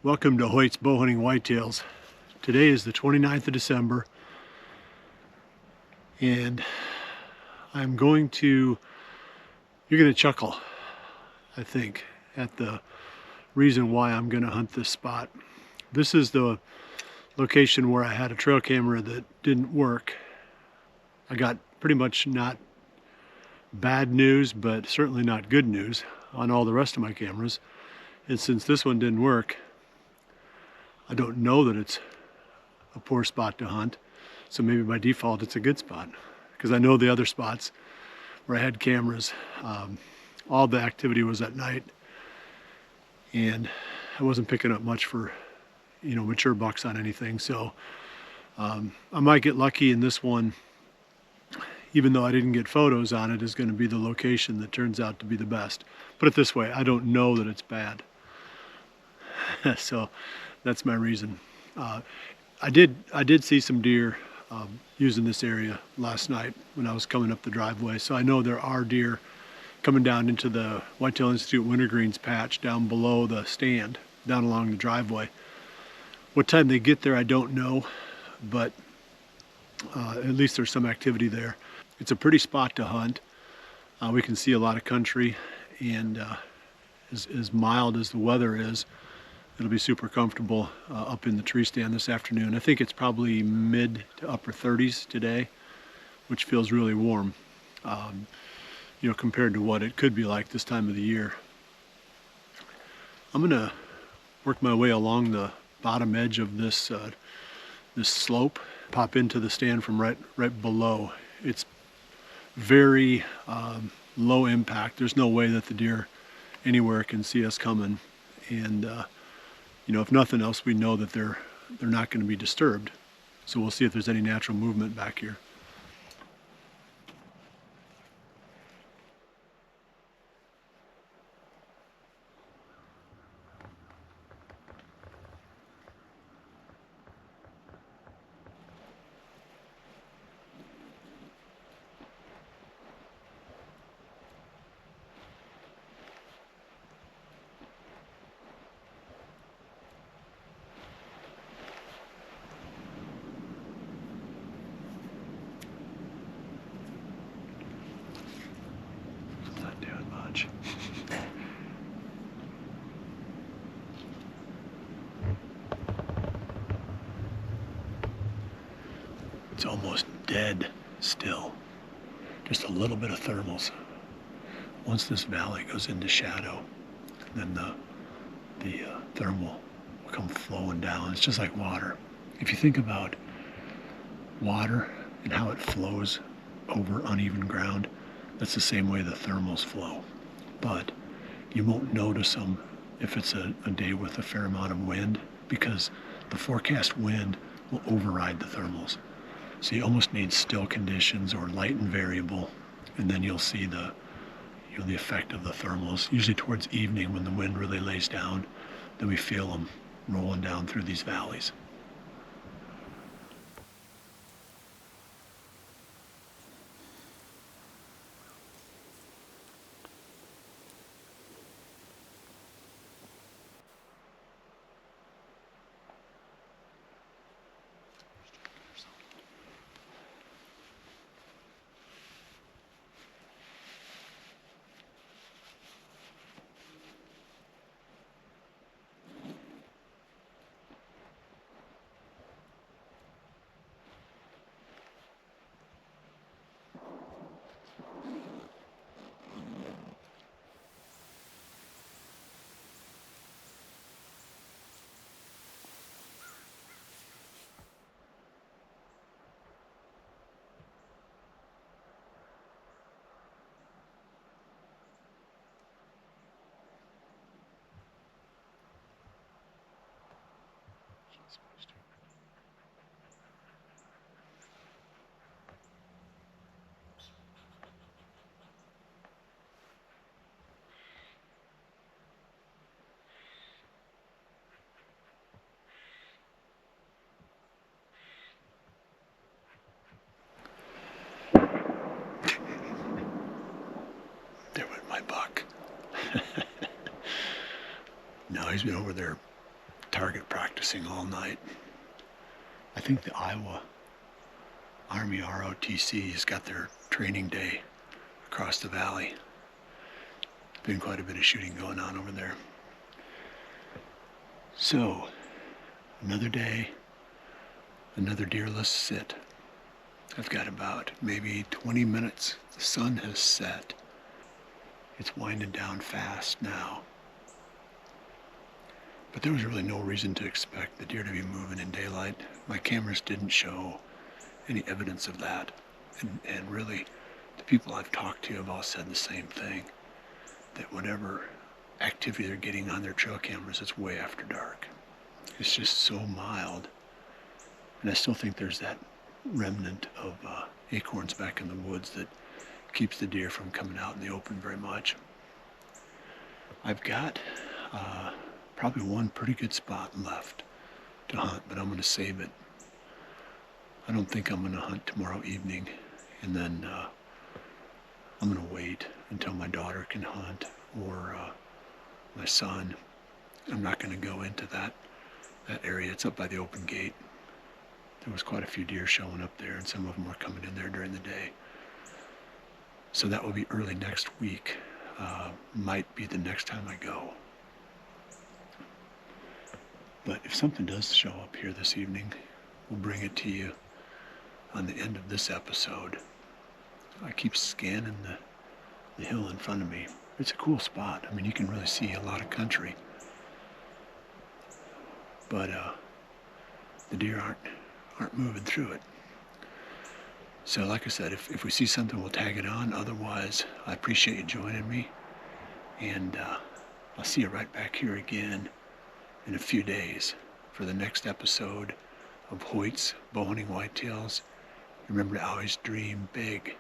Welcome to Hoyt's Bowhunting Whitetails. Today is the 29th of December, and I'm going to, you're going to chuckle, I think, at the reason why I'm going to hunt this spot. This is the location where I had a trail camera that didn't work. I got pretty much not bad news, but certainly not good news on all the rest of my cameras. And since this one didn't work, I don't know that it's a poor spot to hunt, so maybe by default it's a good spot, because I know the other spots where I had cameras, all the activity was at night, and I wasn't picking up much for, mature bucks on anything. So I might get lucky, in this one, even though I didn't get photos on it, is going to be the location that turns out to be the best. Put it this way, I don't know that it's bad. So that's my reason. I did see some deer using this area last night when I was coming up the driveway. So I know there are deer coming down into the Whitetail Institute Wintergreens patch down below the stand, down along the driveway. What time they get there, I don't know, but at least there's some activity there. It's a pretty spot to hunt. We can see a lot of country, and as mild as the weather is, it'll be super comfortable up in the tree stand this afternoon. I think it's probably mid to upper 30s today, which feels really warm, compared to what it could be like this time of the year. I'm gonna work my way along the bottom edge of this this slope, pop into the stand from right below. It's very low impact. There's no way that the deer anywhere can see us coming, and if nothing else, we know that they're not going to be disturbed. So we'll see if there's any natural movement back here. Not doing much. It's almost dead still. Just a little bit of thermals. Once this valley goes into shadow, then the thermal will come flowing down. It's just like water. If you think about water and how it flows over uneven ground, that's the same way the thermals flow. But you won't notice them if it's a day with a fair amount of wind, because the forecast wind will override the thermals. So you almost need still conditions or light and variable, and then you'll see the effect of the thermals. Usually towards evening, when the wind really lays down, then we feel them rolling down through these valleys. There went my buck. No, he's been over there target practicing all night. I think the Iowa Army ROTC has got their training day across the valley. Been quite a bit of shooting going on over there. So, another day, another deerless sit. I've got about maybe 20 minutes. The sun has set. It's winding down fast now. But there was really no reason to expect the deer to be moving in daylight. My cameras didn't show any evidence of that. And really, the people I've talked to have all said the same thing, that whatever activity they're getting on their trail cameras, it's way after dark. It's just so mild. And I still think there's that remnant of acorns back in the woods that keeps the deer from coming out in the open very much. I've got probably one pretty good spot left to hunt, but I'm going to save it. I don't think I'm going to hunt tomorrow evening, and then I'm going to wait until my daughter can hunt, or my son. I'm not going to go into that area. It's up by the open gate. There was quite a few deer showing up there, and some of them were coming in there during the day. So that will be early next week. Might be the next time I go. But if something does show up here this evening, we'll bring it to you on the end of this episode. I keep scanning the hill in front of me. It's a cool spot. I mean, you can really see a lot of country. But the deer aren't moving through it. So like I said, if we see something, we'll tag it on. Otherwise, I appreciate you joining me. And I'll see you right back here again in a few days for the next episode of Hoyt's Bowhunting Whitetails. Remember to always dream big.